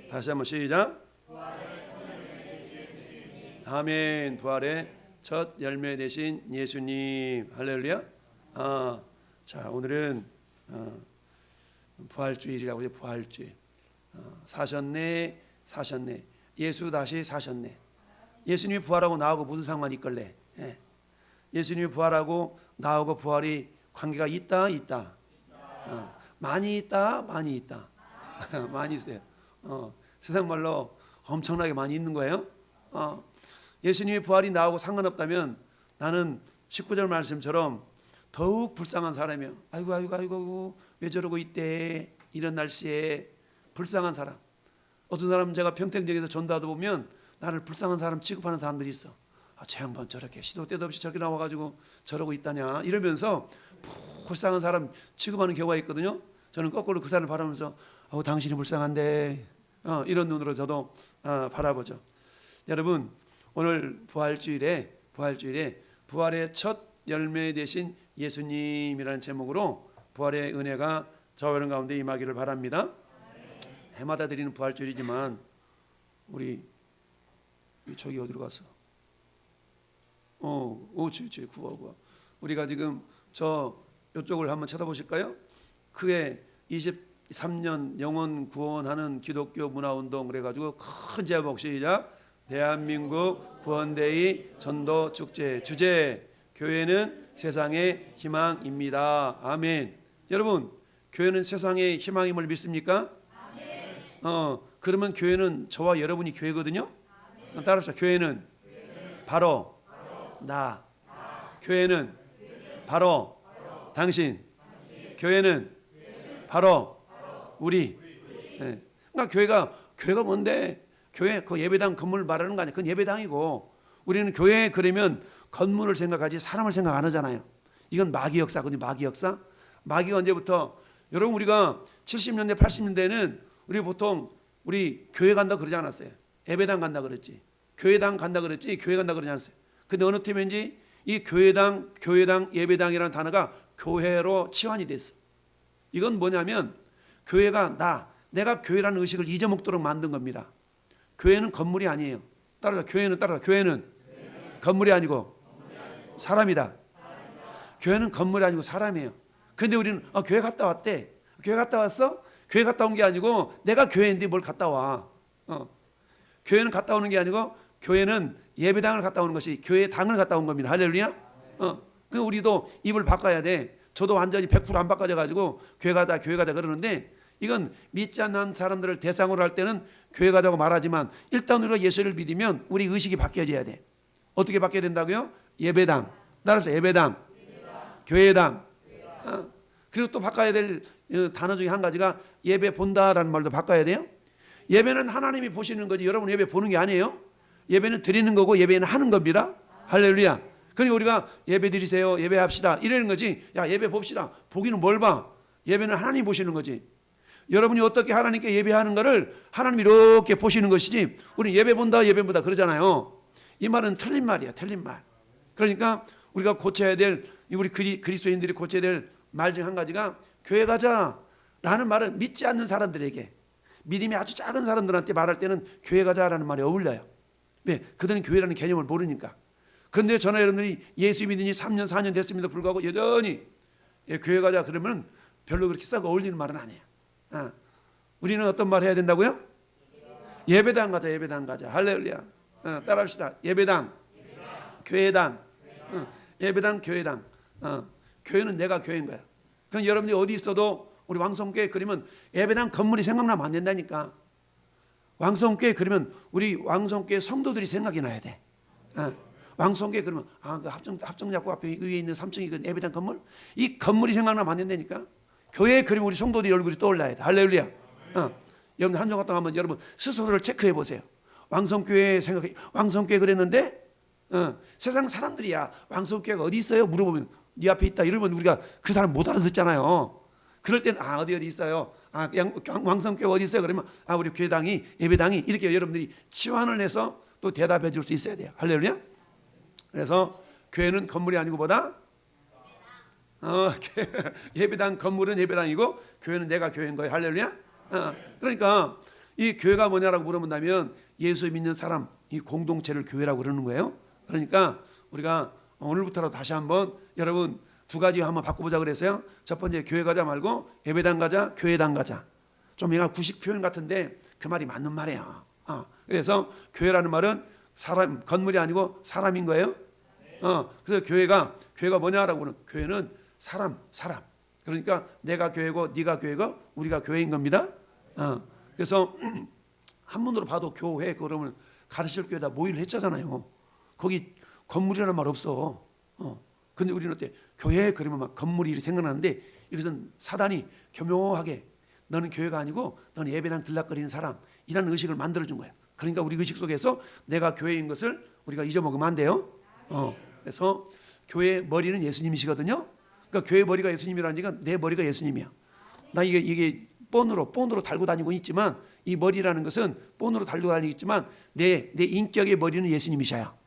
다시 한번 시작. 아멘. 부활의 첫 열매 되신 예수님. 할렐루야. 자, 오늘은 부활주일이라고 해요. 부활주일. 사셨네. 예수 다시 사셨네. 예수님이 부활하고 나하고 무슨 상관이 있걸래? 예수님이 부활하고 나하고 부활이 관계가 있다. 많이 있다. 많이 있어요. 세상 말로 엄청나게 많이 있는 거예요. 예수님의 부활이 나하고 상관없다면 나는 19절 말씀처럼 더욱 불쌍한 사람이에요. 아이고 왜 저러고 있대. 이런 날씨에 불쌍한 사람. 어떤 사람은 제가 평택역에서 전도하다 보면 나를 불쌍한 사람 취급하는 사람들이 있어. 저 양반 저렇게 시도 때도 없이 저렇게 나와가지고 저러고 있다냐 이러면서 불쌍한 사람 취급하는 경우가 있거든요. 저는 거꾸로 그 사람을 바라보면서 당신이 불쌍한데 이런 눈으로 저도 바라보죠. 여러분, 오늘 부활주일에 부활의 첫 열매 되신 예수님이라는 제목으로 부활의 은혜가 저와 여러분 가운데 임하기를 바랍니다. 해마다 드리는 부활주일이지만 우리 저기 어디로 갔어? 구워. 우리가 지금 이쪽을 한번 쳐다보실까요? 그해 23년 영혼 구원하는 기독교 문화운동 그래가지고 큰 제목 시작. 대한민국 구원데이 전도 축제. 주제 교회는 세상의 희망입니다. 아멘. 여러분, 교회는 세상의 희망임을 믿습니까? 아멘. 그러면 교회는 저와 여러분이 교회거든요. 따라합시다. 교회는 바로 나. 교회는 바로 당신. 교회는 바로 우리. 그러니까 교회가 뭔데? 교회 그 예배당 건물 말하는 거 아니야. 그건 예배당이고 우리는 교회 그러면 건물을 생각하지 사람을 생각 안 하잖아요. 이건 마귀 역사거든요. 마귀 역사. 마귀가 언제부터? 여러분, 우리가 70년대 80년대에는 우리 보통 우리 교회 간다 그러지 않았어요. 예배당 간다 그랬지. 교회당 간다 그랬지. 교회 간다 그러지 않았어요. 근데 어느 팀인지 이 교회당, 예배당이라는 단어가 교회로 치환이 됐어. 이건 뭐냐면 교회가 내가 교회라는 의식을 잊어먹도록 만든 겁니다. 교회는 건물이 아니에요. 교회는 건물이 아니고 사람이다. 교회는 건물이 아니고 사람이에요. 근데 우리는 교회 갔다 왔대. 교회 갔다 왔어? 교회 갔다 온 게 아니고 내가 교회인데 뭘 갔다 와. 교회는 갔다 오는 게 아니고 교회는 예배당을 갔다 오는 것이 교회당을 갔다 온 겁니다. 할렐루야. 그 우리도 입을 바꿔야 돼. 저도 완전히 100% 안 바꿔져가지고 교회 가자 그러는데 이건 믿지 않는 사람들을 대상으로 할 때는 교회 가자고 말하지만 일단 우리가 예수를 믿으면 우리 의식이 바뀌어져야 돼. 어떻게 바뀌어야 된다고요? 예배당. 따라서 예배당. 교회당. 그리고 또 바꿔야 될 단어 중에 한 가지가 예배 본다라는 말도 바꿔야 돼요. 예배는 하나님이 보시는 거지 여러분 예배 보는 게 아니에요. 예배는 드리는 거고 예배는 하는 겁니다. 할렐루야. 그러니까 우리가 예배 드리세요. 예배합시다. 이러는 거지. 야, 예배 봅시다. 보기는 뭘 봐? 예배는 하나님 보시는 거지. 여러분이 어떻게 하나님께 예배하는 거를 하나님이 이렇게 보시는 것이지 우리 예배 본다 그러잖아요. 이 말은 틀린 말이야. 틀린 말. 그러니까 우리가 고쳐야 될 우리 그리스도인들이 고쳐야 될 말 중 한 가지가 교회 가자라는 말은 믿지 않는 사람들에게 믿음이 아주 작은 사람들한테 말할 때는 교회 가자라는 말이 어울려요. 왜? 그들은 교회라는 개념을 모르니까. 그런데 저나 여러분들이 예수 믿은 지 3년 4년 됐음에도 불구하고 여전히 교회 가자 그러면 별로 그렇게 썩 어울리는 말은 아니에요. 우리는 어떤 말 해야 된다고요? 예배당 가자. 할렐루야. 따라합시다. 예배당. 교회당. 예배당, 교회당. 교회는 내가 교회인 거야. 그럼 여러분들이 어디 있어도 우리 왕성교회 그러면 예배당 건물이 생각나면 안 된다니까. 왕성교회 그러면 우리 왕성교회 성도들이 생각이 나야 돼. 왕성교회 그러면 그 합정약국 앞에 위에 있는 3층이 그 예배당 건물? 이 건물이 생각나면 안 된다니까. 교회에 그러면 우리 성도들이 얼굴이 떠올라야 돼. 할렐루야. 여러분 한정 갔다 가면 여러분 스스로를 체크해 보세요. 왕성교회 그랬는데 세상 사람들이야 왕성교회가 어디 있어요? 물어보면 네 앞에 있다 이러면 우리가 그 사람 못 알아듣잖아요. 그럴 때는 어디 있어요? 왕성교회 어디 있어요? 그러면 우리 교회당이 예배당이 이렇게 여러분들이 치환을 해서 또 대답해 줄 수 있어야 돼요. 할렐루야. 그래서 교회는 건물이 아니고 뭐다? 예배당 건물은 예배당이고 교회는 내가 교회인 거예요. 할렐루야. 그러니까 이 교회가 뭐냐라고 물어본다면 예수 믿는 사람, 이 공동체를 교회라고 그러는 거예요. 그러니까 우리가 오늘부터라도 다시 한번 여러분 두 가지 한번 바꿔보자 그랬어요. 첫 번째 교회 가자 말고 예배당 가자, 교회당 가자. 좀 얘가 구식 표현 같은데 그 말이 맞는 말이에요. 그래서 교회라는 말은 사람, 건물이 아니고 사람인 거예요. 그래서 교회가 뭐냐라고 그러는, 교회는 사람. 그러니까 내가 교회고 네가 교회고 우리가 교회인 겁니다. 그래서 한문으로 봐도 교회 그러면 가르칠 교회다 모의를 했잖아요. 거기 건물이라는 말 없어. 근데 우리는 어때? 교회 그러면 막 건물이 생각나는데 이것은 사단이 교묘하게 너는 교회가 아니고 너는 예배당 들락거리는 사람이라는 의식을 만들어준 거예요. 그러니까 우리 의식 속에서 내가 교회인 것을 우리가 잊어먹으면 안 돼요. 그래서 교회 머리는 예수님이시거든요. 그러니까 교회 머리가 예수님이라니까 내 머리가 예수님이야. 나 이게 본으로 달고 다니고 있지만 이 머리라는 것은 본으로 달고 다니고 있지만 내 인격의 머리는 예수님이셔요.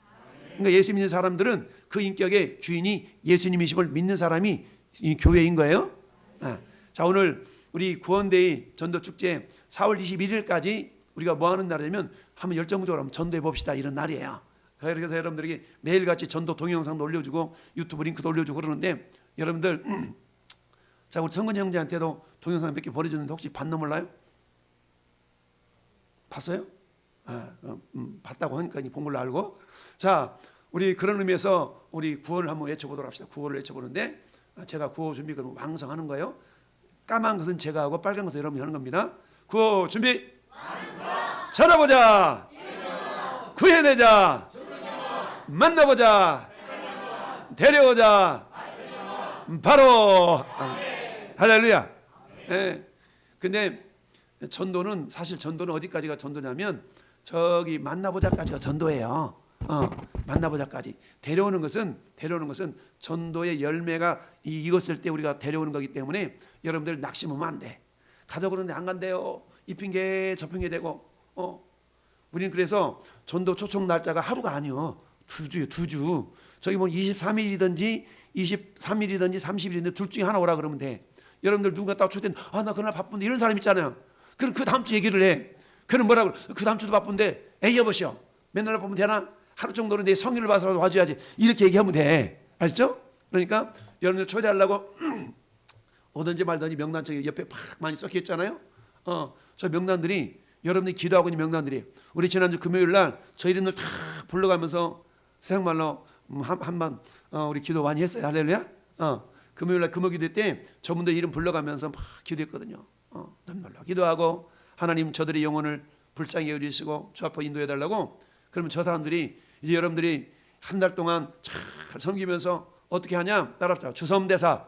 그러니까 예수 믿는 사람들은 그 인격의 주인이 예수님이심을 믿는 사람이 이 교회인 거예요. 자, 오늘 우리 구원데이 전도축제 4월 21일까지 우리가 뭐 하는 날이냐면 한번 열정적으로 한번 전도해 봅시다 이런 날이에요. 그래서 여러분들에게 매일같이 전도 동영상도 올려주고 유튜브 링크도 올려주고 그러는데 여러분들 자, 우리 성근 형제한테도 동영상 몇 개 보내줬는데 혹시 봤나 몰라요? 봤어요? 봤다고 하니까 본 걸로 알고. 자, 우리 그런 의미에서 우리 구호를 한번 외쳐보도록 합시다. 구호를 외쳐보는데 제가 구호 준비 그러면 왕성하는 거예요. 까만 것은 제가 하고 빨간 것은 여러분이 하는 겁니다. 구호 준비. 찾아보자. 구해내자. 만나보자. 데려오자. 바로 할렐루야. 근데 전도는 사실 전도는 어디까지가 전도냐면 저기 만나보자까지가 전도예요. 만나보자까지. 데려오는 것은 전도의 열매가 익었을 때 우리가 데려오는 거기 때문에 여러분들 낙심하면 안 돼. 가자고 그러는데 안 간대요. 이 핑계 저 핑계 대고. 우리는 그래서 전도 초청 날짜가 하루가 아니요. 두 주. 저기 뭐 23일이든지 23일이든지 30일인데 둘 중에 하나 오라 그러면 돼. 여러분들 누군가 딱 초대는 나 그날 바쁜데 이런 사람 있잖아요. 그럼 그 다음 주 얘기를 해. 그럼 뭐라고? 그 다음 주도 바쁜데 에이 여보시오. 맨날 바쁘면 되나? 하루 정도는 내 성의를 봐서라도 와줘야지. 이렇게 얘기하면 돼. 아시죠? 그러니까 여러분들 초대하려고 오든지 말든지 명단책에 옆에 팍 많이 섞여 있잖아요. 저 명단들이 여러분들이 기도하고 있는 명단들이에요. 우리 지난주 금요일 날 저 이름들 다 불러가면서 세상말로 한번 우리 기도 많이 했어요. 할렐루야. 금요일 날 금요기도 때 저분들 이름 불러가면서 막 기도했거든요. 눈물로 기도하고 하나님 저들의 영혼을 불쌍히 여기시고 주 앞으로 인도해 달라고. 그러면 저 사람들이 이제 여러분들이 한 달 동안 잘 섬기면서 어떻게 하냐? 따라합시다. 주섬대사.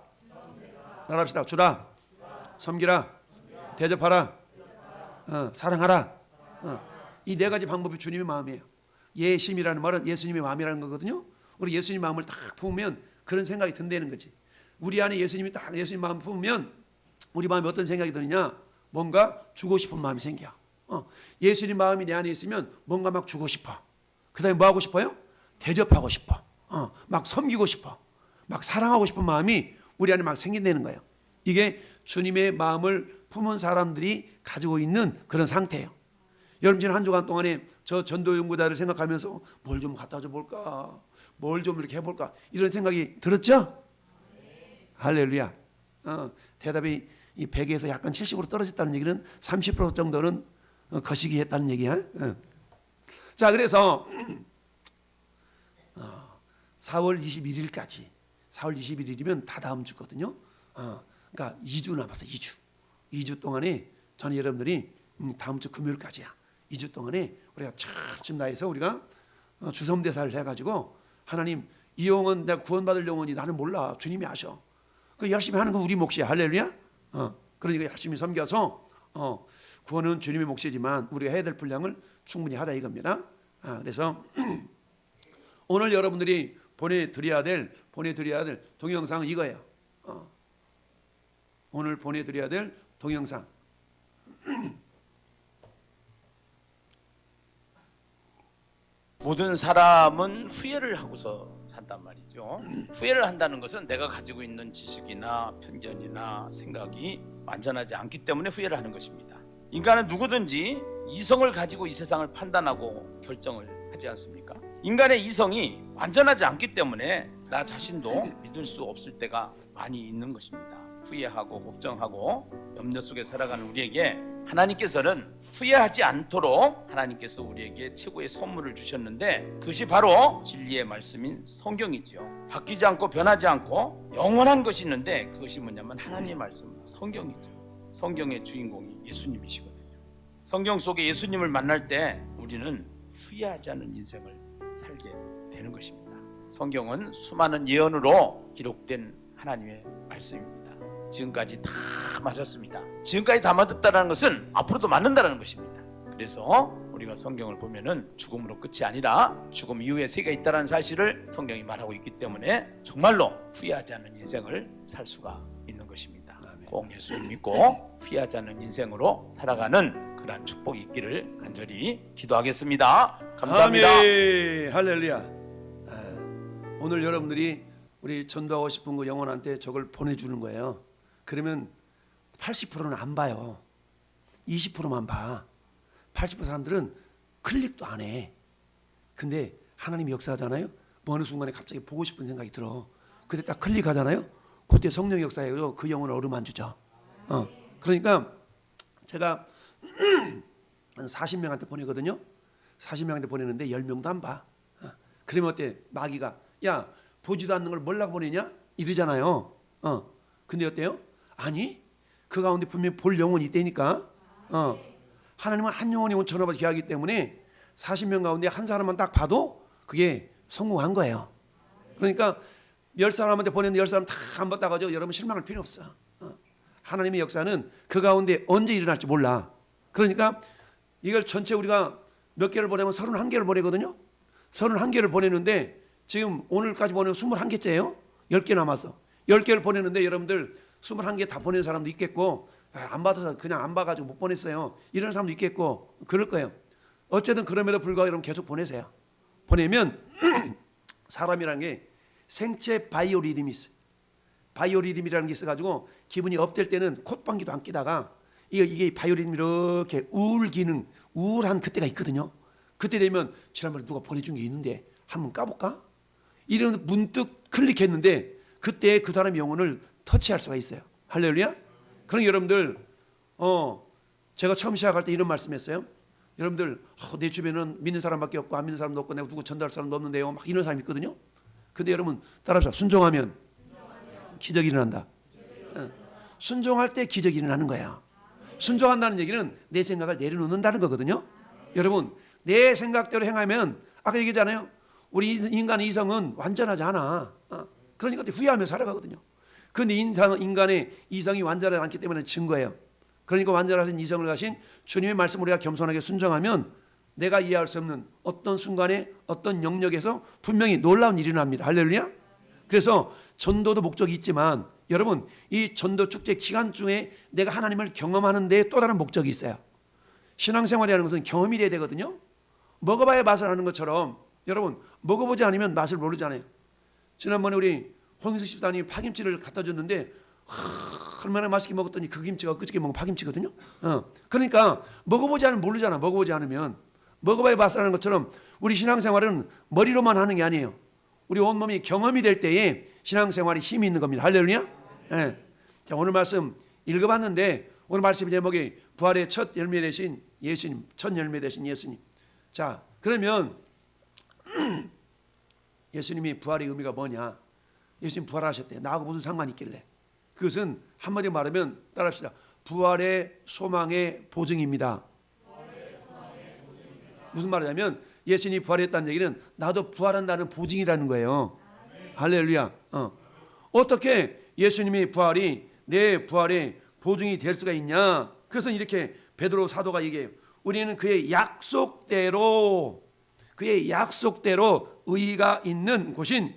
따라합시다. 주라. 섬기라. 대접하라. 사랑하라. 이 네 가지 방법이 주님의 마음이에요. 예심이라는 말은 예수님의 마음이라는 거거든요. 우리 예수님 마음을 딱 품으면 그런 생각이 든다는 거지. 우리 안에 예수님이 딱 예수님 마음 품으면 우리 마음에 어떤 생각이 드느냐? 뭔가 주고 싶은 마음이 생겨. 예수님 마음이 내 안에 있으면 뭔가 막 주고 싶어. 그 다음에 뭐 하고 싶어요? 대접하고 싶어. 막 섬기고 싶어. 막 사랑하고 싶은 마음이 우리 안에 막 생긴다는 거예요. 이게 주님의 마음을 품은 사람들이 가지고 있는 그런 상태예요. 여러분 지난 한 주간 동안에 저 전도 연구자를 생각하면서 뭘 좀 갖다 줘 볼까? 뭘 좀 이렇게 해볼까? 이런 생각이 들었죠? 할렐루야. 대답이 이 100에서 약간 70으로 떨어졌다는 얘기는 30% 정도는 거시기 했다는 얘기야. 자, 그래서 4월 21일까지 4월 21일이면 다 다음 주거든요. 그러니까 2주 남았어. 2주 동안에 저는 여러분들이 다음 주 금요일까지야. 2주 동안에 우리가 차츰 나해서 우리가 주섬대사를 해가지고 하나님 이 영혼 내가 구원받을 영혼이 나는 몰라. 주님이 아셔. 그 열심히 하는 건 우리 몫이야. 할렐루야. 그러니까 열심히 섬겨서 구원은 주님의 몫이지만 우리가 해야 될 분량을 충분히 하다 이겁니다. 그래서 오늘 여러분들이 보내드려야 될 동영상은 이거예요. 오늘 보내드려야 될 동영상. 모든 사람은 후회를 하고서 산단 말이죠. 후회를 한다는 것은 내가 가지고 있는 지식이나 편견이나 생각이 완전하지 않기 때문에 후회를 하는 것입니다. 인간은 누구든지 이성을 가지고 이 세상을 판단하고 결정을 하지 않습니까? 인간의 이성이 완전하지 않기 때문에 나 자신도 믿을 수 없을 때가 많이 있는 것입니다. 후회하고 걱정하고 염려 속에 살아가는 우리에게 하나님께서는 후회하지 않도록 하나님께서 우리에게 최고의 선물을 주셨는데, 그것이 바로 진리의 말씀인 성경이지요. 바뀌지 않고 변하지 않고 영원한 것이 있는데, 그것이 뭐냐면 하나님의 말씀, 성경이죠. 성경의 주인공이 예수님이시거든요. 성경 속에 예수님을 만날 때 우리는 후회하지 않은 인생을 살게 되는 것입니다. 성경은 수많은 예언으로 기록된 하나님의 말씀입니다. 지금까지 다 맞았습니다. 지금까지 다 맞았다는 것은 앞으로도 맞는다는 것입니다. 그래서 우리가 성경을 보면은 죽음으로 끝이 아니라 죽음 이후에 세계가 있다는 사실을 성경이 말하고 있기 때문에 정말로 후회하지 않는 인생을 살 수가 있는 것입니다. 꼭 예수님 믿고 후회하지 않는 인생으로 살아가는 그러한 축복이 있기를 간절히 기도하겠습니다. 감사합니다. 아멘. 할렐루야. 오늘 여러분들이 우리 전도하고 싶은 그 영혼한테 저걸 보내주는 거예요. 그러면 80%는 안 봐요. 20%만 봐. 80% 사람들은 클릭도 안 해. 근데 하나님이 역사하잖아요. 뭐 어느 순간에 갑자기 보고 싶은 생각이 들어. 그때 딱 클릭하잖아요. 그때 성령의 역사에서 그 영혼을 어루만지죠. 그러니까 제가 한 40명한테 보내거든요. 40명한테 보내는데 10명도 안 봐. 그러면 어때? 마귀가 야, 보지도 않는 걸 뭘라고 보내냐? 이러잖아요. 근데 어때요? 아니, 그 가운데 분명히 볼 영혼이 있다니까. 하나님은 한 영혼이 5천억을 기하기 때문에 40명 가운데 한 사람만 딱 봐도 그게 성공한 거예요. 그러니까 10사람한테 보냈는데 10사람 다 안 봤다가죠. 여러분 실망할 필요 없어. 하나님의 역사는 그 가운데 언제 일어날지 몰라. 그러니까 이걸 전체 우리가 몇 개를 보내면 31개를 보내거든요. 31개를 보내는데 지금 오늘까지 보내면 21개째예요. 10개 남았어. 10개를 보내는데 여러분들 21개 다 보내는 사람도 있겠고, 안 받아서 그냥 안 봐가지고 못 보냈어요, 이런 사람도 있겠고 그럴 거예요. 어쨌든 그럼에도 불구하고 여러분 계속 보내세요. 보내면 사람이라는 게 생체 바이오리듬이 있어요. 바이오리듬이라는 게 있어가지고 기분이 업될 때는 콧방귀도 안 끼다가 이게 바이오리듬이 이렇게 우울한 그때가 있거든요. 그때 되면 지난번에 누가 보내준 게 있는데 한번 까볼까? 이런 문득 클릭했는데 그때 그 사람의 영혼을 터치할 수가 있어요. 할렐루야. 그러니까 여러분들 제가 처음 시작할 때 이런 말씀했어요. 여러분들 내 주변은 믿는 사람밖에 없고 안 믿는 사람도 없고 내가 누구 전달할 사람도 없는데요, 막 이런 사람이 있거든요. 근데 여러분 따라합시다. 순종하면 기적이 일어난다. 순종할 때 기적이 일어나는 거야. 순종한다는 얘기는 내 생각을 내려놓는다는 거거든요. 여러분 내 생각대로 행하면 아까 얘기했잖아요. 우리 인간의 이성은 완전하지 않아. 그러니까 후회하며 살아가거든요. 그런데 인간의 이성이 완전하지 않기 때문에 증거예요. 그러니까 완전하신 이성을 가신 주님의 말씀 우리가 겸손하게 순종하면 내가 이해할 수 없는 어떤 순간에 어떤 영역에서 분명히 놀라운 일이 납니다. 할렐루야. 그래서 전도도 목적이 있지만 여러분 이 전도 축제 기간 중에 내가 하나님을 경험하는 데 또 다른 목적이 있어요. 신앙생활이라는 것은 경험이 돼야 되거든요. 먹어봐야 맛을 아는 것처럼 여러분 먹어보지 않으면 맛을 모르잖아요. 지난번에 우리 홍인수 집사님이 파김치를 갖다 줬는데 얼마나 맛있게 먹었더니 그 김치가 그저께 먹은 파김치거든요. 그러니까 먹어보지 않으면 모르잖아. 먹어보지 않으면. 먹어봐야 맛을 아는 것처럼 우리 신앙생활은 머리로만 하는 게 아니에요. 우리 온몸이 경험이 될 때에 신앙생활이 힘이 있는 겁니다. 할렐루야. 자, 오늘 말씀 읽어봤는데 오늘 말씀 제목이 부활의 첫 열매 되신 예수님, 첫 열매 되신 예수님. 자, 그러면 예수님이 부활의 의미가 뭐냐? 예수님 부활하셨대. 나하고 무슨 상관이 있길래? 그것은 한마디로 말하면 따라합시다. 부활의 소망의 보증입니다. 무슨 말이냐면 예수님이 부활했다는 얘기는 나도 부활한다는 보증이라는 거예요. 할렐루야. 어떻게 예수님의 부활이 내 부활의 보증이 될 수가 있냐? 그것은 이렇게 베드로 사도가 얘기해요. 우리는 그의 약속대로 의의가 있는 곳인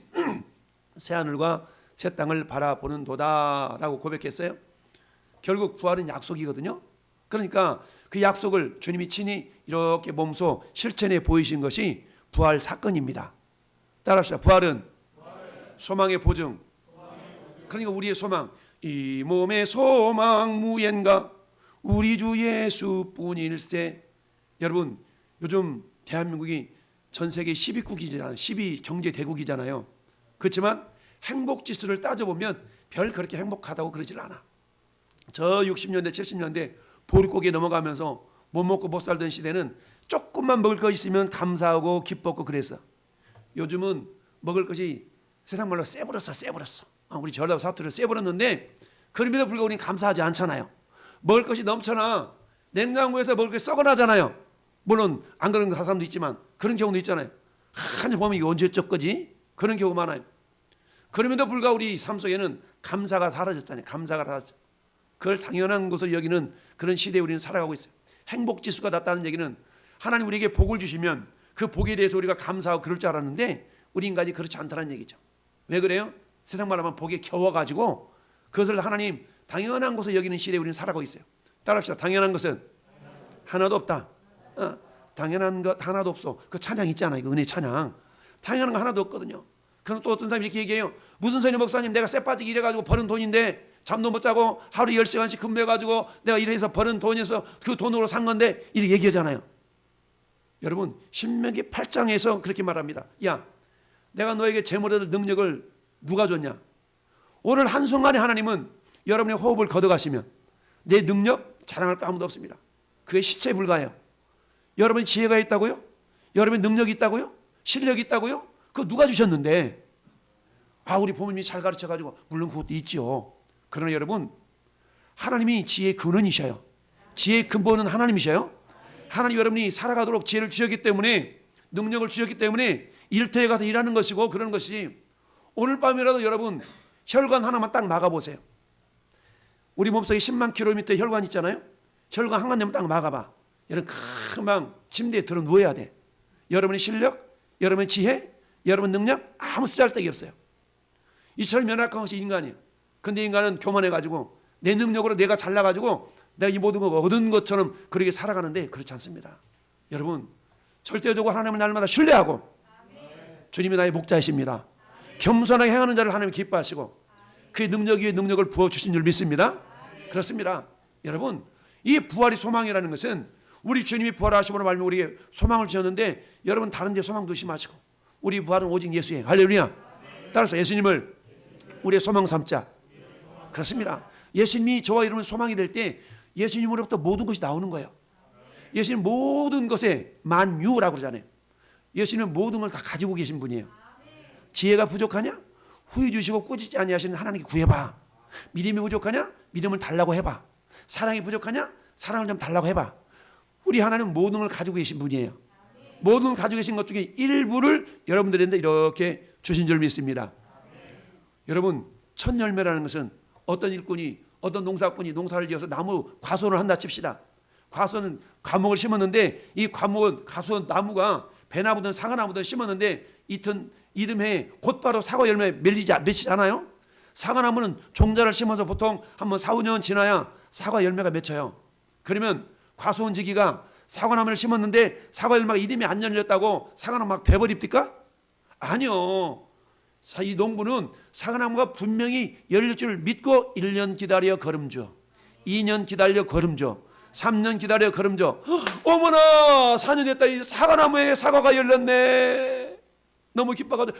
새하늘과 새 땅을 바라보는 도다라고 고백했어요. 결국 부활은 약속이거든요. 그러니까 그 약속을 주님이 친히 이렇게 몸소 실천해 보이신 것이 부활 사건입니다. 따라합시다. 부활은 소망의 보증. 그러니까 우리의 소망, 이 몸의 소망 무엔가 우리 주 예수뿐일세. 여러분 요즘 대한민국이 전 세계 10위국이잖아요. 10위 경제 대국이잖아요. 그렇지만 행복 지수를 따져보면 별 그렇게 행복하다고 그러질 않아. 저 60년대 70년대 보릿고개 넘어가면서 못 먹고 못 살던 시대는 조금만 먹을 거 있으면 감사하고 기뻤고 그랬어. 요즘은 먹을 것이 세상 말로 쎄버렸어. 우리 전라도 사투리로 쎄버렸는데 그럼에도 불구하고 우리는 감사하지 않잖아요. 먹을 것이 넘쳐나 냉장고에서 먹을 것이 썩어나잖아요. 물론 안 그런 사람도 있지만 그런 경우도 있잖아요. 한참 보면 이게 언제적 거지? 그런 경우 많아요. 그럼에도 불구하고 우리 삶 속에는 감사가 사라졌잖아요. 감사가 사라졌죠. 그걸 당연한 것을 여기는 그런 시대에 우리는 살아가고 있어요. 행복지수가 낮다는 얘기는 하나님 우리에게 복을 주시면 그 복에 대해서 우리가 감사하고 그럴 줄 알았는데 우리 인간이 그렇지 않다는 얘기죠. 왜 그래요? 세상 말하면 복에 겨워가지고 그것을 하나님 당연한 것을 여기는 시대에 우리는 살아가고 있어요. 따라합시다. 당연한 것은 하나도 없다. 당연한 것 하나도 없어. 그 찬양 있잖아요. 그 은혜 찬양. 당연한 거 하나도 없거든요. 그럼 또 어떤 사람이 이렇게 얘기해요. 무슨 소리 목사님, 내가 쎄빠지게 일해가지고 버는 돈인데 잠도 못 자고 하루 10시간씩 근무해가지고 내가 일해서 버는 돈에서 그 돈으로 산 건데 이렇게 얘기하잖아요. 여러분 신명기 8장에서 그렇게 말합니다. 야, 내가 너에게 재물의 능력을 누가 줬냐? 오늘 한순간에 하나님은 여러분의 호흡을 걷어가시면 내 능력 자랑할 거 아무도 없습니다. 그게 시체에 불과해요. 여러분이 지혜가 있다고요? 여러분의 능력이 있다고요? 실력이 있다고요? 그거 누가 주셨는데? 우리 부모님이 잘 가르쳐가지고 물론 그것도 있죠. 그러나 여러분 하나님이 지혜의 근원이셔요. 지혜의 근본은 하나님이셔요. 하나님 여러분이 살아가도록 지혜를 주셨기 때문에 능력을 주셨기 때문에 일터에 가서 일하는 것이고 그런 것이 오늘 밤이라도 여러분 혈관 하나만 딱 막아보세요. 우리 몸속에 10만 킬로미터 혈관 있잖아요. 혈관 한 군데만 딱 막아봐. 여러분 금방 침대에 들어 누워야 돼. 여러분의 실력, 여러분의 지혜, 여러분 능력 아무 쓰잘데기 없어요. 이처럼 연약한 것이 인간이에요. 근데 인간은 교만해가지고 내 능력으로 내가 잘나가지고 내가 이 모든 걸 얻은 것처럼 그렇게 살아가는데 그렇지 않습니다. 여러분 절대적으로 하나님을 날마다 신뢰하고 주님이 나의 목자이십니다. 겸손하게 행하는 자를 하나님이 기뻐하시고 그의 능력 위에 능력을 부어주신 줄 믿습니다. 그렇습니다. 여러분 이 부활이 소망이라는 것은 우리 주님이 부활하심으로 말미암아 우리에게 소망을 주셨는데 여러분 다른 데 소망 두지 마시고 우리 부활은 오직 예수의 할렐루야. 따라서 예수님을 우리의 소망 삼자. 그렇습니다. 예수님이 저와 여러분 소망이 될 때 예수님으로부터 모든 것이 나오는 거예요. 예수님 모든 것에 만유라고 그러잖아요. 예수님은 모든 걸 다 가지고 계신 분이에요. 지혜가 부족하냐? 후회 주시고 꾸짖지 아니하시는 하나님께 구해봐. 믿음이 부족하냐? 믿음을 달라고 해봐. 사랑이 부족하냐? 사랑을 좀 달라고 해봐. 우리 하나님은 모든 걸 가지고 계신 분이에요. 모든 걸 가지고 계신 것 중에 일부를 여러분들한테 이렇게 주신 줄 믿습니다. 여러분 첫 열매라는 것은 어떤 일꾼이 어떤 농사꾼이 농사를 지어서 나무 과수원을 한다 칩시다. 과수원은 과목을 심었는데 이 과목은 과수원 나무가 배나무든 사과나무든 심었는데 이듬해 곧바로 사과 열매 맺히지 않아요? 사과나무는 종자를 심어서 보통 한번 4, 5년 지나야 사과 열매가 맺혀요. 그러면 과수원 지기가 사과나무를 심었는데 사과 열매가 이듬해 안 열렸다고 사과나무 막 베버립니까? 아니요. 이 농부는 사과나무가 분명히 열릴 줄 믿고 1년 기다려 거름줘, 2년 기다려 거름줘, 3년 기다려 거름줘. 어머나 4년 됐다. 이 사과나무에 사과가 열렸네. 너무 기뻐가지고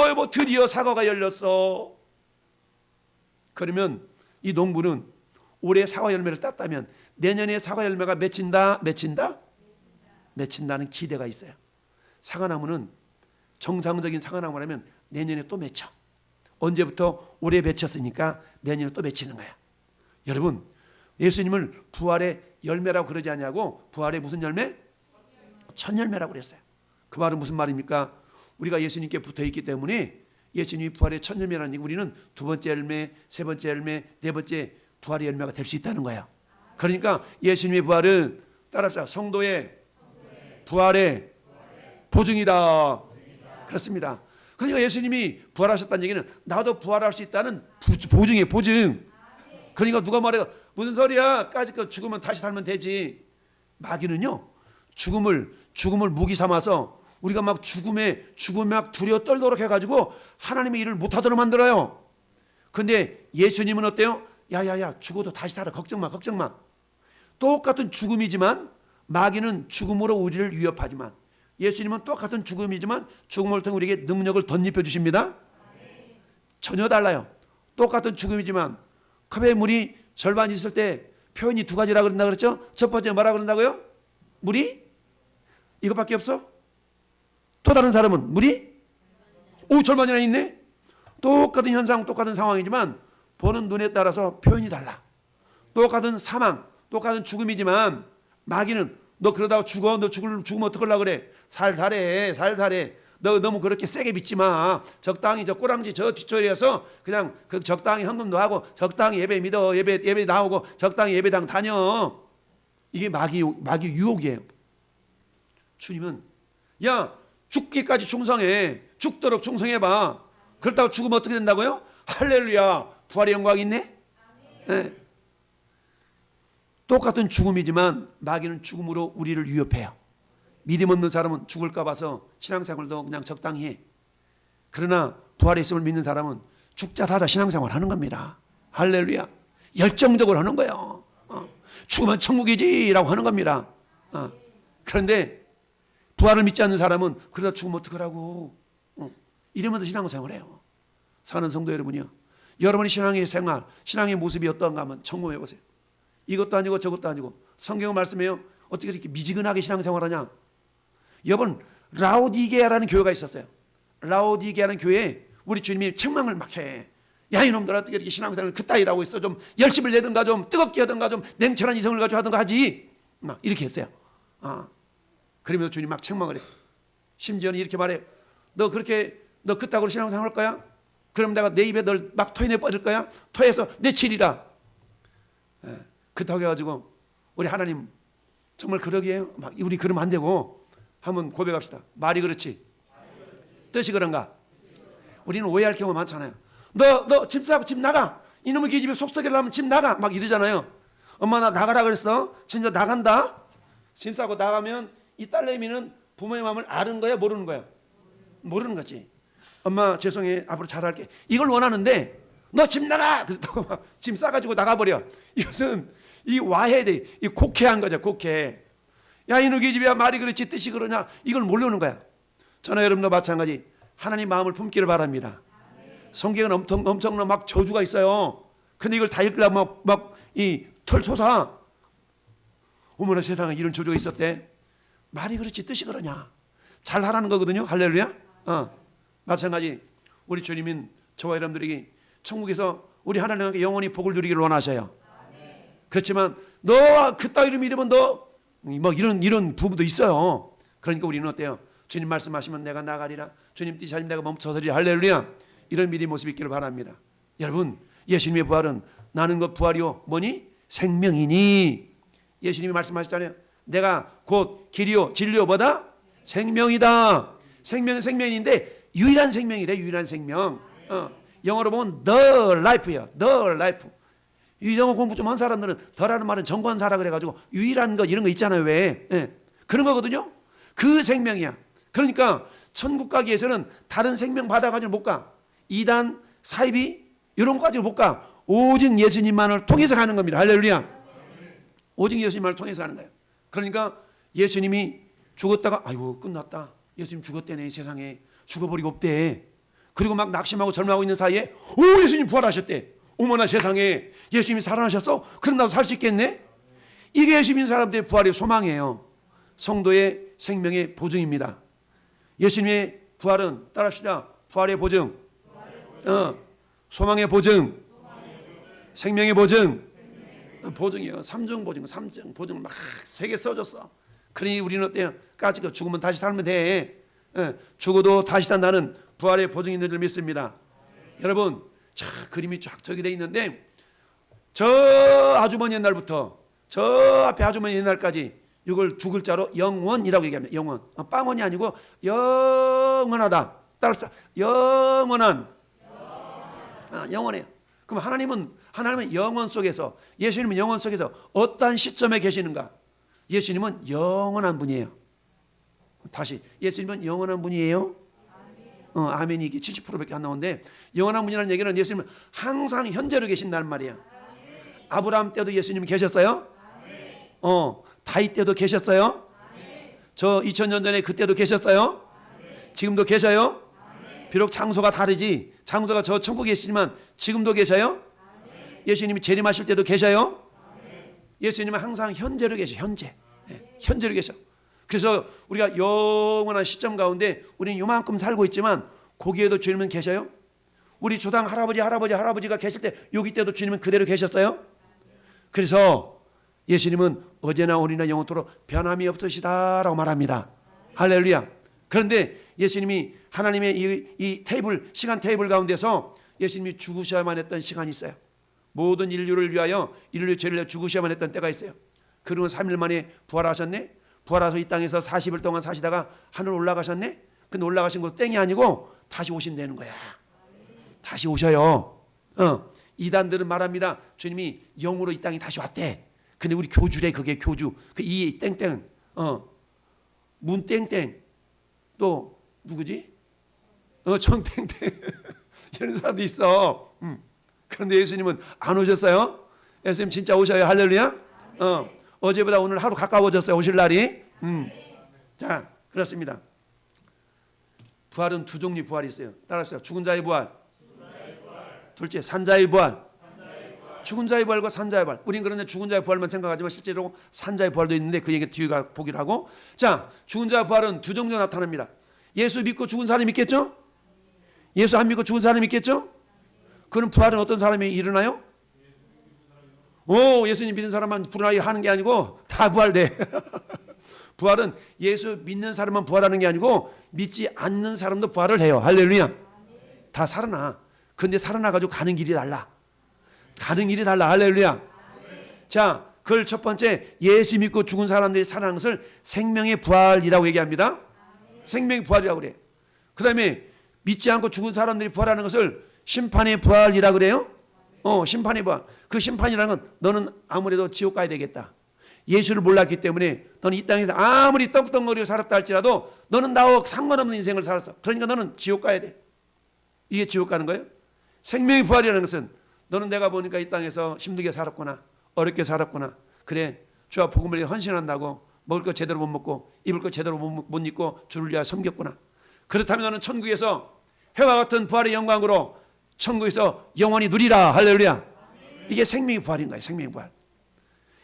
여보 드디어 사과가 열렸어. 그러면 이 농부는 올해 사과 열매를 땄다면 내년에 사과 열매가 맺힌다는 기대가 있어요. 사과나무는 정상적인 사과나무라면 내년에 또 맺혀. 언제부터? 올해 맺혔으니까 내년에 또 맺히는 거야. 여러분 예수님을 부활의 열매라고 그러지 않냐고. 부활의 무슨 열매? 첫 열매라고 그랬어요. 그 말은 무슨 말입니까? 우리가 예수님께 붙어있기 때문에 예수님이 부활의 첫 열매라는 얘기, 우리는 두 번째 열매, 세 번째 열매, 네 번째 부활의 열매가 될 수 있다는 거예요. 그러니까 예수님의 부활은 따라합시다. 성도의 부활의 보증이다. 그렇습니다. 그러니까 예수님이 부활하셨다는 얘기는 나도 부활할 수 있다는 보증이에요. 보증. 그러니까 누가 말해요. 무슨 소리야? 까짓 죽으면 다시 살면 되지. 마귀는요 죽음을 무기 삼아서 우리가 막 죽음에 막 두려워 떨도록 해가지고 하나님의 일을 못하도록 만들어요. 근데 예수님은 어때요? 야야야 죽어도 다시 살아. 걱정 마. 똑같은 죽음이지만 마귀는 죽음으로 우리를 위협하지만 예수님은 똑같은 죽음이지만 죽음을 통해 우리에게 능력을 덧입혀 주십니다. 전혀 달라요. 똑같은 죽음이지만 컵에 물이 절반 있을 때 표현이 두 가지라 그런다 그랬죠? 첫 번째 뭐라 그런다고요? 물이 이것밖에 없어? 또 다른 사람은 물이 절반이나 있네? 똑같은 현상, 똑같은 상황이지만 보는 눈에 따라서 표현이 달라. 똑같은 사망, 똑같은 죽음이지만 마귀는 너 그러다가 죽어. 너 죽으면 어떡하려고 그래? 살살해. 너 너무 그렇게 세게 믿지 마. 적당히 저 꼬랑지 저 뒷처리에서 그냥 그 적당히 헌금도 하고 적당히 예배 믿어. 예배 나오고 적당히 예배당 다녀. 이게 마귀 유혹이에요. 주님은 야 죽기까지 충성해. 죽도록 충성해봐. 그렇다고 죽으면 어떻게 된다고요? 할렐루야. 부활의 영광이 있네. 네. 똑같은 죽음이지만 마귀는 죽음으로 우리를 위협해요. 믿음 없는 사람은 죽을까 봐서 신앙생활도 그냥 적당히 해. 그러나 부활의 있음을 믿는 사람은 죽자 사자 신앙생활 하는 겁니다. 할렐루야. 열정적으로 하는 거예요. 죽으면 천국이지라고 하는 겁니다. 그런데 부활을 믿지 않는 사람은 그러다 죽으면 어떡하라고 이러면서 신앙생활을 해요. 사는 성도 여러분이요, 여러분의 신앙의 생활, 신앙의 모습이 어떠한가 한번 점검해 보세요. 이것도 아니고 저것도 아니고 성경은 말씀해요. 어떻게 이렇게 미지근하게 신앙생활하냐. 여러분 라오디게아라는 교회가 있었어요. 라오디게아라는 교회에 우리 주님이 책망을 막 해. 야 이놈들 어떻게 이렇게 신앙생활을 그따위라고 있어. 좀 열심을 내든가 좀 뜨겁게 하든가 좀 냉철한 이성을 가지고 하든가 하지. 막 이렇게 했어요. 그러면서 주님 막 책망을 했어요. 심지어는 이렇게 말해요. 너 그따구로 신앙생활 할 거야? 그럼 내가 내 입에 널 막 토해내 버릴 거야? 토해서 내 치리라. 그렇다고 해가지고 우리 하나님 정말 그러게요? 막 우리 그러면 안 되고 한번 고백합시다. 말이 그렇지 뜻이 그런가? 우리는 오해할 경우가 많잖아요. 너 집 싸고 집 나가. 이놈의 계집애 속썩이려 하면 집 나가. 막 이러잖아요. 엄마 나 나가라 그랬어. 진짜 나간다. 집 싸고 나가면 이 딸내미는 부모의 마음을 아는 거야 모르는 거야? 모르는 거지. 엄마 죄송해 앞으로 잘할게. 이걸 원하는데 너 집 나가. 그렇다고 막 짐 싸가지고 나가버려. 이것은 이 와해대 이 곡해한 거죠. 곡해. 야 이놈의 계집애야 말이 그렇지 뜻이 그러냐. 이걸 모르는 거야. 저나 여러분도 마찬가지 하나님 마음을 품기를 바랍니다. 성경은 엄청난 막 저주가 있어요. 근데 이걸 다 읽으려면 막 이 털 솟아. 어머나 세상에 이런 저주가 있었대. 말이 그렇지 뜻이 그러냐. 잘하라는 거거든요. 할렐루야. 마찬가지 우리 주님은 저와 여러분들에게 천국에서 우리 하나님께 영원히 복을 누리기를 원하셔요. 그렇지만 너 그따위로 믿으면 너 뭐 이런 부분도 있어요. 그러니까 우리는 어때요? 주님 말씀하시면 내가 나가리라. 주님 뜻하시면 내가 멈춰서리라. 할렐루야. 이런 믿음의 모습이 있기를 바랍니다. 여러분 예수님의 부활은 나는 것 부활이요 뭐니? 생명이니. 예수님이 말씀하셨잖아요. 내가 곧 길이요 진리요 뭐다? 생명이다. 생명은 생명인데 유일한 생명이래. 유일한 생명. 영어로 보면 the life야. the life. 이 영어 공부 좀 한 사람들은 더라는 말은 정관사라 그래가지고 유일한 것 이런 거 있잖아요. 왜? 그런 거거든요. 그 생명이야. 그러니까 천국 가기 위해서는 다른 생명 받아가지고 못 가. 이단, 사이비 이런 것까지 못 가. 오직 예수님만을 통해서 가는 겁니다. 할렐루야. 오직 예수님만을 통해서 가는 거예요. 그러니까 예수님이 죽었다가 아이고 끝났다. 예수님 죽었대네. 세상에 죽어버리고 없대. 그리고 막 낙심하고 절망하고 있는 사이에 오 예수님 부활하셨대. 어머나 세상에 예수님이 살아나셨어? 그럼 나도 살 수 있겠네? 이게 예수 믿는 사람들의 부활의 소망이에요. 성도의 생명의 보증입니다. 예수님의 부활은 따라합시다. 부활의 보증, 소망의 보증, 생명의 보증. 보증이에요. 삼중 보증, 삼중 보증을 막 세 개 써줬어. 그러니 우리는 어때요? 까짓거 죽으면 다시 살면 돼. 죽어도 다시 산다는 부활의 보증이 있는 줄 믿습니다. 여러분, 자 그림이 쫙 저기 돼 있는데 저 아주머니 옛날부터 저 앞에 아주머니 옛날까지 이걸 두 글자로 영원이라고 얘기합니다. 영원. 빵원이 아니고 영원하다. 따라서 영원한. 영원해요. 그럼 하나님은 영원 속에서, 예수님은 영원 속에서 어떠한 시점에 계시는가? 예수님은 영원한 분이에요. 다시 예수님은 영원한 분이에요. 아멘이 이게 70%밖에 안 나오는데 영원한 분이라는 얘기는 예수님은 항상 현재로 계신다는 말이에요. 아브라함 때도 예수님이 계셨어요? 다윗 때도 계셨어요? 저 2000년 전에 그때도 계셨어요? 지금도 계셔요? 비록 장소가 다르지, 장소가 저 천국에 계시지만 지금도 계셔요? 예수님이 재림하실 때도 계셔요? 예수님은 항상 현재로 계셔. 현재로 계셔. 그래서 우리가 영원한 시점 가운데 우리는 요만큼 살고 있지만 거기에도 주님은 계셔요? 우리 조상 할아버지가 계실 때 여기 때도 주님은 그대로 계셨어요? 그래서 예수님은 어제나 오늘이나 영원토록 변함이 없으시다라고 말합니다. 할렐루야. 그런데 예수님이 하나님의 이 테이블, 시간 테이블 가운데서 예수님이 죽으셔야만 했던 시간이 있어요. 모든 인류를 위하여 인류의 죄를 죽으셔야만 했던 때가 있어요. 그리고 3일 만에 부활하셨네. 부활하셔서 이 땅에서 40일 동안 사시다가 하늘 올라가셨네. 근데 올라가신 거 땡이 아니고 다시 오신다는 거야. 다시 오셔요. 이단들은 말합니다. 주님이 영으로 이 땅에 다시 왔대. 근데 우리 교주래. 그게 교주. 그 이 땡땡, 문 땡땡, 또 누구지? 정땡땡 이런 사람도 있어. 그런데 예수님은 안 오셨어요? 예수님 진짜 오셔요. 할렐루야. 어제보다 오늘 하루 가까워졌어요. 오실 날이. 자, 그렇습니다. 부활은 두 종류 부활이 있어요. 따라하세요. 죽은 자의 부활. 둘째, 산자의 부활. 죽은 자의 부활과 산자의 부활. 우린 그런데 죽은 자의 부활만 생각하지만 실제로 산자의 부활도 있는데 그 얘기 뒤에 보기로 하고. 자, 죽은 자의 부활은 두 종류로 나타납니다. 예수 믿고 죽은 사람이 있겠죠? 예수 안 믿고 죽은 사람이 있겠죠? 그럼 부활은 어떤 사람이 일어나요? 예수님 믿는 사람만 부활하는 게 아니고 다 부활돼. 부활은 예수 믿는 사람만 부활하는 게 아니고 믿지 않는 사람도 부활을 해요. 할렐루야. 다 살아나. 근데 살아나가지고 가는 길이 달라. 가는 길이 달라. 할렐루야. 자, 그걸 첫 번째, 예수 믿고 죽은 사람들이 살아나는 것을 생명의 부활이라고 얘기합니다. 생명의 부활이라고 그래. 그 다음에 믿지 않고 죽은 사람들이 부활하는 것을 심판의 부활이라고 그래요. 심판의 부활. 그 심판이라는 건 너는 아무래도 지옥 가야 되겠다. 예수를 몰랐기 때문에 너는 이 땅에서 아무리 떵떵거리고 살았다 할지라도 너는 나와 상관없는 인생을 살았어. 그러니까 너는 지옥 가야 돼. 이게 지옥 가는 거예요. 생명의 부활이라는 것은 너는 내가 보니까 이 땅에서 힘들게 살았구나. 어렵게 살았구나. 그래, 주와 복음을 위해 헌신한다고 먹을 거 제대로 못 먹고 입을 거 제대로 못 입고 주를 위하여 섬겼구나. 그렇다면 너는 천국에서 해와 같은 부활의 영광으로 천국에서 영원히 누리라. 할렐루야. 이게 생명의 부활인 거예요. 생명의 부활.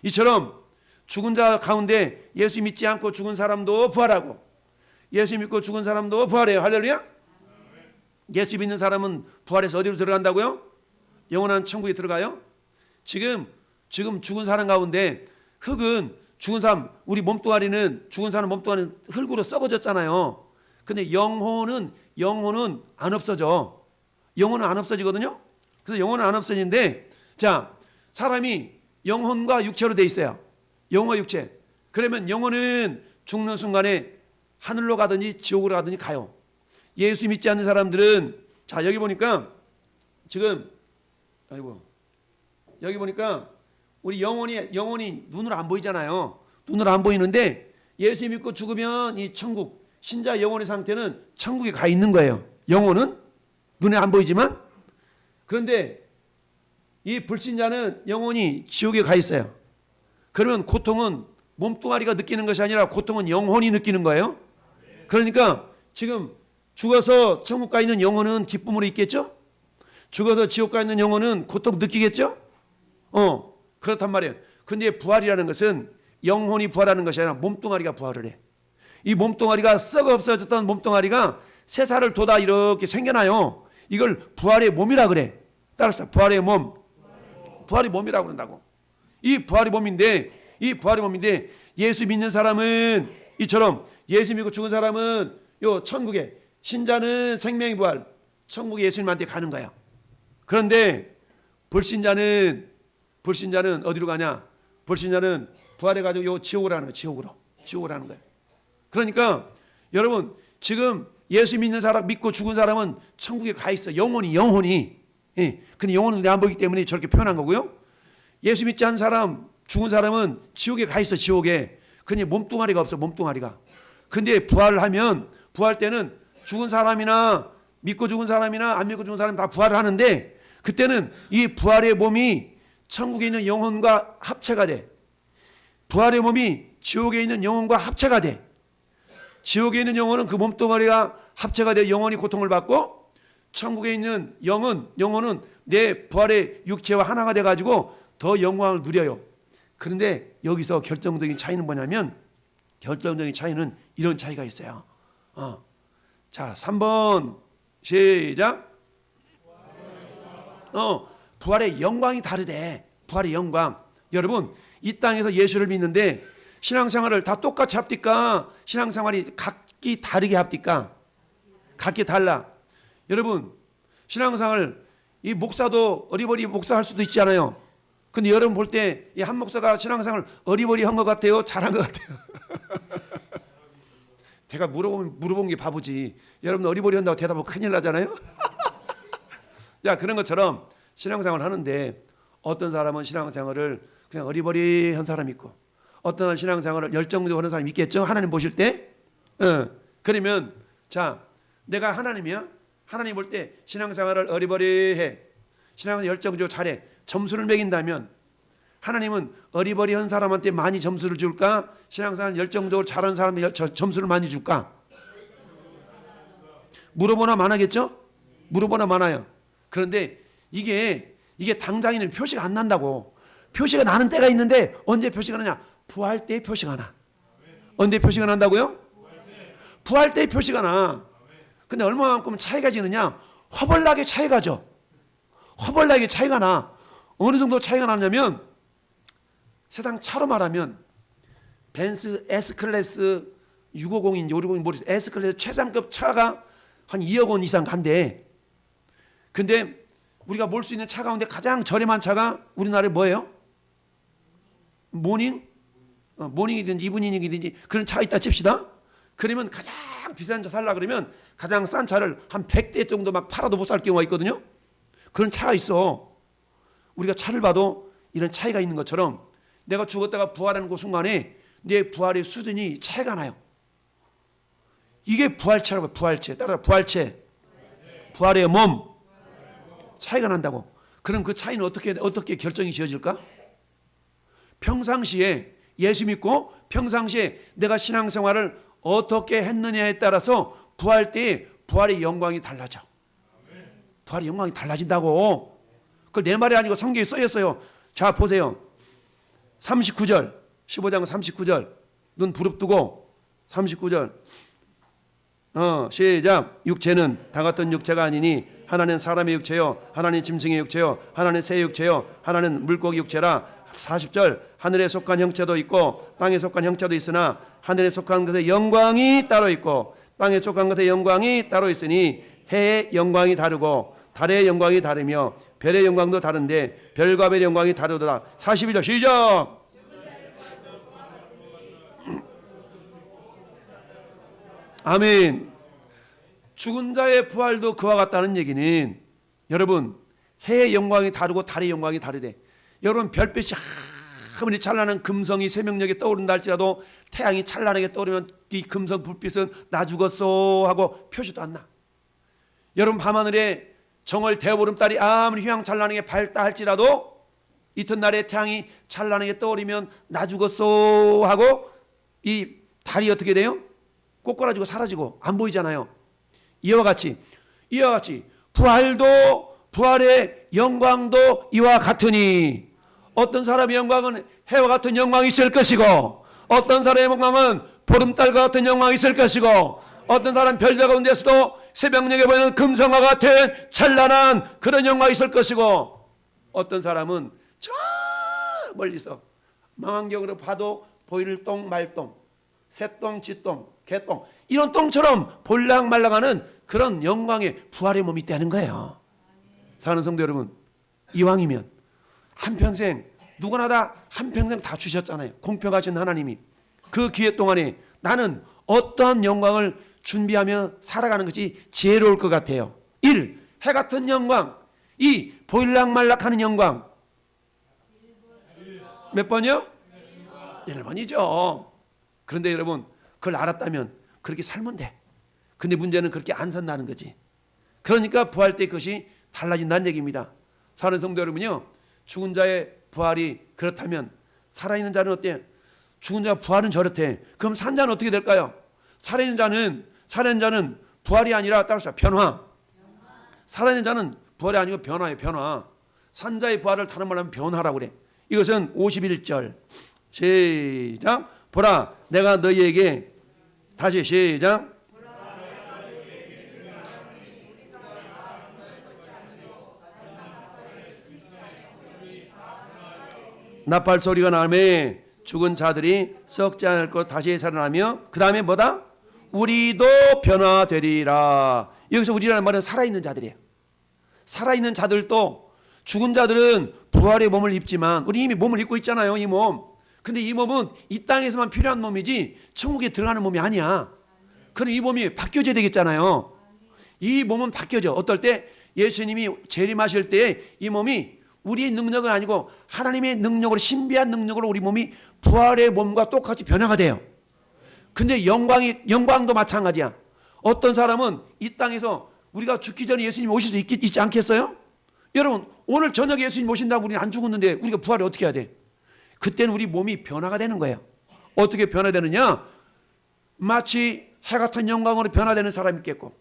이처럼 죽은 자 가운데 예수 믿지 않고 죽은 사람도 부활하고 예수 믿고 죽은 사람도 부활해요. 할렐루야. 예수 믿는 사람은 부활해서 어디로 들어간다고요? 영원한 천국에 들어가요. 지금 죽은 사람 가운데 흙은 죽은 사람, 우리 몸뚱아리는 죽은 사람 몸뚱아리는 흙으로 썩어졌잖아요. 근데 영혼은 안 없어져. 영혼은 안 없어지거든요. 그래서 영혼은 안 없어지는데, 자, 사람이 영혼과 육체로 돼 있어요. 영혼과 육체. 그러면 영혼은 죽는 순간에 하늘로 가든지 지옥으로 가든지 가요. 예수 믿지 않는 사람들은, 자, 여기 보니까 지금 여기 보니까 우리 영혼이 눈으로 안 보이잖아요. 눈으로 안 보이는데 예수 믿고 죽으면 이 천국, 신자 영혼의 상태는 천국에 가 있는 거예요. 영혼은 눈에 안 보이지만. 그런데 이 불신자는 영혼이 지옥에 가 있어요. 그러면 고통은 몸뚱아리가 느끼는 것이 아니라 고통은 영혼이 느끼는 거예요. 그러니까 지금 죽어서 천국 가 있는 영혼은 기쁨으로 있겠죠? 죽어서 지옥 가 있는 영혼은 고통 느끼겠죠? 그렇단 말이에요. 근데 부활이라는 것은 영혼이 부활하는 것이 아니라 몸뚱아리가 부활을 해. 이 몸뚱아리가 썩어 없어졌던 몸뚱아리가 새살을 돋아 이렇게 생겨나요. 이걸 부활의 몸이라 그래. 따라서 부활의 몸. 부활의 몸이라고 그런다고. 이 부활의 몸인데 예수 믿는 사람은 이처럼 예수 믿고 죽은 사람은 요 천국에, 신자는 생명의 부활, 천국에 예수님한테 가는 거예요. 그런데 불신자는 어디로 가냐? 불신자는 부활해 가지고 요 지옥으로 하는 거예요. 지옥으로 하는 거예요. 그러니까 여러분, 지금 예수 믿는 사람, 믿고 죽은 사람은 천국에 가 있어. 영혼이. 예. 근데 영혼은 안 보이기 때문에 저렇게 표현한 거고요. 예수 믿지 않은 사람, 죽은 사람은 지옥에 가 있어. 지옥에. 근데 몸뚱아리가 없어. 몸뚱아리가. 근데 부활하면, 부활 때는 죽은 사람이나 믿고 죽은 사람이나 안 믿고 죽은 사람 다 부활을 하는데, 그때는 이 부활의 몸이 천국에 있는 영혼과 합체가 돼. 부활의 몸이 지옥에 있는 영혼과 합체가 돼. 지옥에 있는 영혼은 그 몸뚱아리가 합체가 돼 영원히 고통을 받고, 천국에 있는 영혼은 내 부활의 육체와 하나가 돼가지고 더 영광을 누려요. 그런데 여기서 결정적인 차이는 뭐냐면, 결정적인 차이는 이런 차이가 있어요. 자, 3번 시작. 부활의 영광이 다르대. 부활의 영광. 여러분, 이 땅에서 예수를 믿는데 신앙생활을 다 똑같이 합니까? 신앙생활이 각기 다르게 합니까? 각기 달라. 여러분, 신앙생활, 이 목사도 어리버리 목사할 수도 있잖아요. 근데 여러분 볼 때 이 한 목사가 신앙생활 어리버리 한 것 같아요? 잘한 것 같아요? 제가 물어본 게 바보지. 여러분 어리버리 한다고 대답하면 큰일 나잖아요. 야, 그런 것처럼 신앙생활을 하는데 어떤 사람은 신앙생활을 그냥 어리버리한 사람이 있고, 어떤 신앙생활을 열정적으로 하는 사람이 있겠죠. 하나님 보실 때. 그러면 자, 내가 하나님이야. 하나님 볼 때 신앙생활을 어리버리해, 신앙생활 열정적으로 잘해, 점수를 매긴다면 하나님은 어리버리한 사람한테 많이 점수를 줄까? 신앙생활 열정적으로 잘하는 사람한테 점수를 많이 줄까? 물어보나 마나겠죠? 물어보나 마나요. 그런데 이게 당장에는 표시가 안 난다고. 표시가 나는 때가 있는데 언제 표시가 나냐? 부활 때 표시가 나. 언제 표시가 난다고요? 부활 때 표시가 나. 근데 얼마만큼 차이가 지느냐? 허벌나게 차이가 져. 허벌나게 차이가 나. 어느 정도 차이가 나냐면, 세상 차로 말하면 벤츠 S클래스 650인지 560인지 모르겠어요. S클래스 최상급 차가 한 2억 원 이상 간대. 근데 우리가 몰 수 있는 차 가운데 가장 저렴한 차가 우리나라에 뭐예요? 모닝이든지 이브닝이든지 그런 차가 있다 칩시다. 그러면 가장 비싼 차 살라 그러면 가장 싼 차를 한 100대 정도 막 팔아도 못 살 경우가 있거든요. 그런 차가 있어. 우리가 차를 봐도 이런 차이가 있는 것처럼 내가 죽었다가 부활하는 그 순간에 내 부활의 수준이 차이가 나요. 이게 부활체라고. 부활체. 따라 부활체. 부활의 몸. 차이가 난다고. 그럼 그 차이는 어떻게 결정이 지어질까? 평상시에 예수 믿고 평상시에 내가 신앙생활을 어떻게 했느냐에 따라서 부활 때에 부활의 영광이 달라져. 부활의 영광이 달라진다고. 그걸 내 말이 아니고 성경에 써 있어요. 자, 보세요. 39절, 15장 39절. 눈 부릅뜨고 39절. 시작. 육체는 다 같은 육체가 아니니 하나는 사람의 육체요, 하나는 짐승의 육체요, 하나는 새의 육체요, 하나는 물고기 육체라. 40절. 하늘에 속한 형체도 있고 땅에 속한 형체도 있으나 하늘에 속한 것의 영광이 따로 있고 땅에 속한 것의 영광이 따로 있으니 해의 영광이 다르고 달의 영광이 다르며 별의 영광도 다른데 별과 별의 영광이 다르도다. 42절 시작. 아멘. 죽은 자의 부활도 그와 같다는 얘기는, 여러분, 해의 영광이 다르고 달의 영광이 다르대. 여러분, 별빛이 아무리 찬란한 금성이 새벽녘에 떠오른다 할지라도 태양이 찬란하게 떠오르면 이 금성 불빛은 나 죽었어 하고 표시도 안 나. 여러분, 밤하늘에 정월 대보름달이 아무리 휘황찬란하게 밝다 할지라도 이튿날에 태양이 찬란하게 떠오르면 나 죽었어 하고 이 달이 어떻게 돼요? 꼬꾸라지고 사라지고 안 보이잖아요. 이와 같이 부활의 영광도 이와 같으니, 어떤 사람의 영광은 해와 같은 영광이 있을 것이고 어떤 사람의 영광은 보름달과 같은 영광이 있을 것이고 어떤 사람 별자 가운데서도 새벽녘에 보이는 금성과 같은 찬란한 그런 영광이 있을 것이고 어떤 사람은 저 멀리서 망원경으로 봐도 보일 똥 말똥, 새똥 쥐똥 개똥 이런 똥처럼 볼락말락하는 그런 영광의 부활의 몸이 있다는 거예요. 사랑하는 성도 여러분, 이왕이면 한평생 누구나 다 한평생 다 주셨잖아요. 공평하신 하나님이. 그 기회 동안에 나는 어떠한 영광을 준비하며 살아가는 것이 지혜로울 것 같아요. 1. 해 같은 영광. 2. 보일락말락하는 영광. 몇 번이요? 1번이죠. 그런데 여러분, 그걸 알았다면 그렇게 살면 돼. 근데 문제는 그렇게 안 산다는 거지. 그러니까 부활 때 그것이 달라진다는 얘기입니다. 사랑하는 성도 여러분요, 죽은 자의 부활이 그렇다면 살아있는 자는 어때요? 죽은 자 부활은 저렇대. 그럼 산 자는 어떻게 될까요? 살아있는 자는 부활이 아니라 따라서 변화. 살아있는 자는 부활이 아니고 변화예요. 변화. 산자의 부활을 다른 말로 하면 변화라고 그래. 이것은 51절 시작. 보라 내가 너희에게 다시 시작. 나팔 소리가 나매 죽은 자들이 썩지 않을 것 다시 살아나며 그 다음에 뭐다? 우리도 변화되리라. 여기서 우리라는 말은 살아있는 자들이에요. 살아있는 자들도 죽은 자들은 부활의 몸을 입지만 우리 이미 몸을 입고 있잖아요. 이 몸. 근데 이 몸은 이 땅에서만 필요한 몸이지 천국에 들어가는 몸이 아니야. 그럼 이 몸이 바뀌어져야 되겠잖아요. 이 몸은 바뀌어져. 어떨 때 예수님이 재림하실 때 이 몸이 우리의 능력은 아니고 하나님의 능력으로 신비한 능력으로 우리 몸이 부활의 몸과 똑같이 변화가 돼요. 근데 영광도 마찬가지야. 어떤 사람은 이 땅에서 우리가 죽기 전에 예수님 오실 수 있지 않겠어요? 여러분 오늘 저녁에 예수님 오신다고 우리는 안 죽었는데 우리가 부활을 어떻게 해야 돼? 그때는 우리 몸이 변화가 되는 거예요. 어떻게 변화되느냐? 마치 해 같은 영광으로 변화되는 사람이 있겠고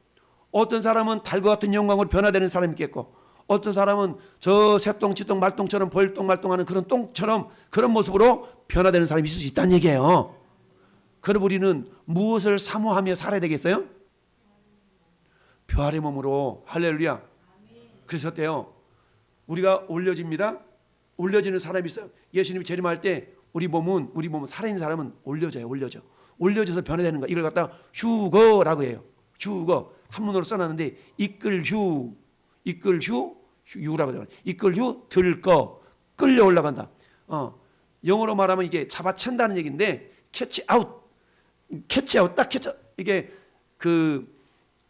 어떤 사람은 달과 같은 영광으로 변화되는 사람이 있겠고 어떤 사람은 저 새똥, 쥐똥, 말똥처럼 벌똥말똥하는 그런 똥처럼 그런 모습으로 변화되는 사람이 있을 수 있다는 얘기예요. 그럼 우리는 무엇을 사모하며 살아야 되겠어요? 부활의 몸으로. 할렐루야. 그래서 어때요? 우리가 올려집니다. 올려지는 사람이 있어요. 예수님이 재림할 때 우리 몸은 살아있는 사람은 올려져요. 올려져서 변화되는 거. 이걸 갖다가 휴거라고 해요. 휴거. 한문으로 써놨는데 이끌휴 유라고 해요. 이끌휴 들거 끌려 올라간다. 영어로 말하면 이게 잡아챈다는 얘기인데 캐치 아웃 딱 캐치. 이게 그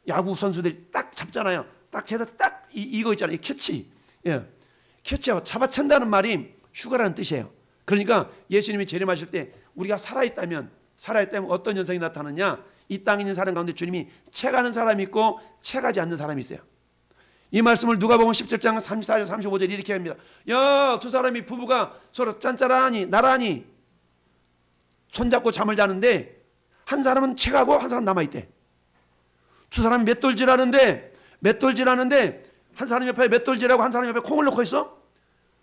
야구 선수들이 딱 잡잖아요. 딱 해서 딱 이거 있잖아요. 캐치. 예. 캐치아웃 잡아챈다는 말이 휴가라는 뜻이에요. 그러니까 예수님이 재림하실 때 우리가 살아있다면 어떤 현상이 나타나냐? 이 땅에 있는 사람 가운데 주님이 채가는 사람이 있고 채가지 않는 사람이 있어요. 이 말씀을 누가복음 17장 34절 35절 이렇게 합니다. 야, 두 사람이 부부가 서로 짠짜라하니 나란히 손잡고 잠을 자는데 한 사람은 채가고 한 사람 남아있대. 두 사람이 맷돌질하는데 한 사람 옆에 맷돌질하고 한 사람 옆에 콩을 넣고 있어.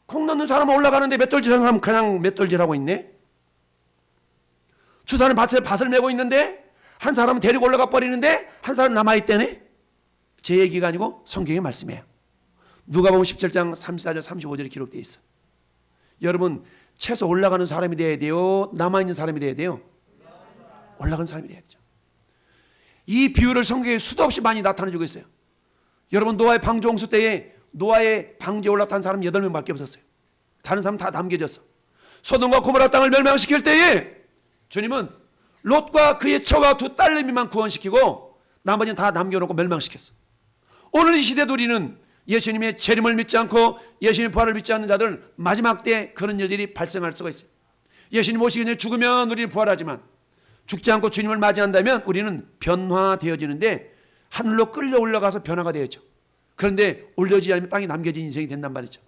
콩 넣는 사람은 올라가는데 맷돌질하는 사람은 그냥 맷돌질하고 있네. 두 사람이 밭을 메고 있는데 한 사람은 데리고 올라가 버리는데 한 사람 남아있대네. 제 얘기가 아니고 성경의 말씀이에요. 누가복음 17장 34절 35절에 기록되어 있어. 여러분 채서 올라가는 사람이 돼야 돼요? 남아있는 사람이 돼야 돼요? 올라가는 사람이 돼야죠. 이 비유를 성경에 수도 없이 많이 나타내주고 있어요. 여러분 노아의 방주홍수 때에 노아의 방주에 올라탄 사람 8명밖에 없었어요. 다른 사람 다 남겨졌어. 소돔과 고모라 땅을 멸망시킬 때에 주님은 롯과 그의 처와 두 딸내미만 구원시키고 나머지는 다 남겨놓고 멸망시켰어. 오늘 이 시대도 우리는 예수님의 재림을 믿지 않고 예수님의 부활을 믿지 않는 자들 마지막 때 그런 일들이 발생할 수가 있어요. 예수님 오시기 전에 죽으면 우리는 부활하지만 죽지 않고 주님을 맞이한다면 우리는 변화되어지는데 하늘로 끌려 올라가서 변화가 되었죠. 그런데 올려지지 않으면 땅에 남겨진 인생이 된단 말이죠.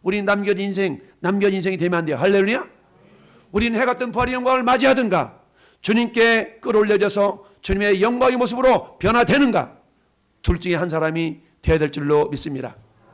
우리는 남겨진 인생이 되면 안 돼요. 할렐루야. 우리는 해가 뜬 부활의 영광을 맞이하든가 주님께 끌어올려져서 주님의 영광의 모습으로 변화되는가 둘 중에 한 사람이 되어야 될 줄로 믿습니다.